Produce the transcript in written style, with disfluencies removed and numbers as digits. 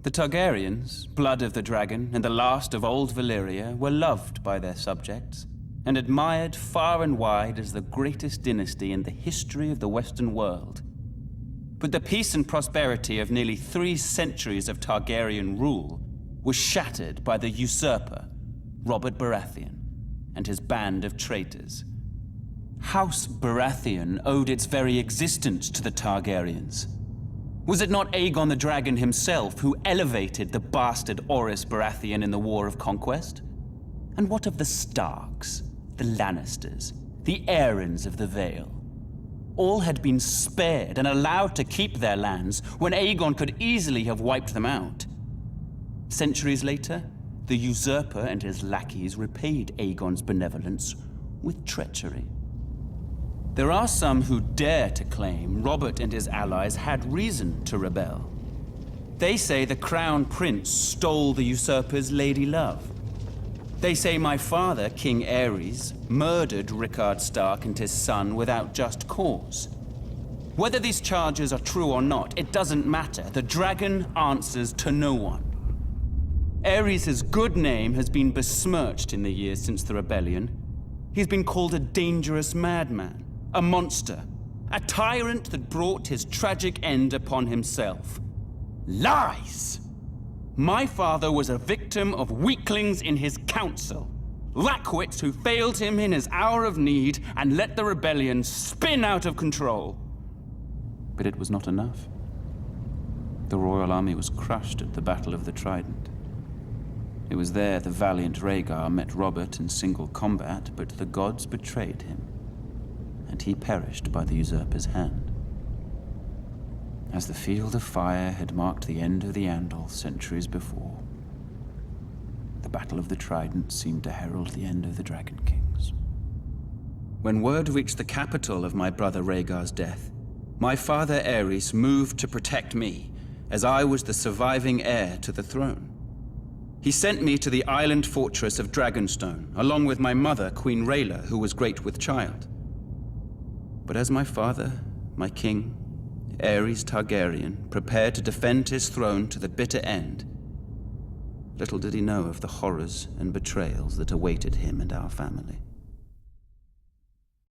The Targaryens, blood of the dragon and the last of old Valyria, were loved by their subjects and admired far and wide as the greatest dynasty in the history of the Western world. But the peace and prosperity of nearly 3 centuries of Targaryen rule was shattered by the usurper, Robert Baratheon, and his band of traitors. House Baratheon owed its very existence to the Targaryens. Was it not Aegon the Dragon himself who elevated the bastard Orys Baratheon in the War of Conquest? And what of the Starks, the Lannisters, the Aarons of the Vale? All had been spared and allowed to keep their lands when Aegon could easily have wiped them out. Centuries later, the usurper and his lackeys repaid Aegon's benevolence with treachery. There are some who dare to claim Robert and his allies had reason to rebel. They say the Crown Prince stole the usurper's lady love. They say my father, King Aerys, murdered Rickard Stark and his son without just cause. Whether these charges are true or not, it doesn't matter. The dragon answers to no one. Aerys' good name has been besmirched in the years since the rebellion. He's been called a dangerous madman, a monster, a tyrant that brought his tragic end upon himself. Lies! My father was a victim of weaklings in his council, lackwits who failed him in his hour of need and let the rebellion spin out of control. But it was not enough. The royal army was crushed at the Battle of the Trident. It was there the valiant Rhaegar met Robert in single combat, but the gods betrayed him, and he perished by the usurper's hand. As the Field of Fire had marked the end of the Andal centuries before, the Battle of the Trident seemed to herald the end of the Dragon Kings. When word reached the capital of my brother Rhaegar's death, my father Aerys moved to protect me, as I was the surviving heir to the throne. He sent me to the island fortress of Dragonstone, along with my mother, Queen Rhaela, who was great with child. But as my father, my king, Aerys Targaryen, prepared to defend his throne to the bitter end, little did he know of the horrors and betrayals that awaited him and our family.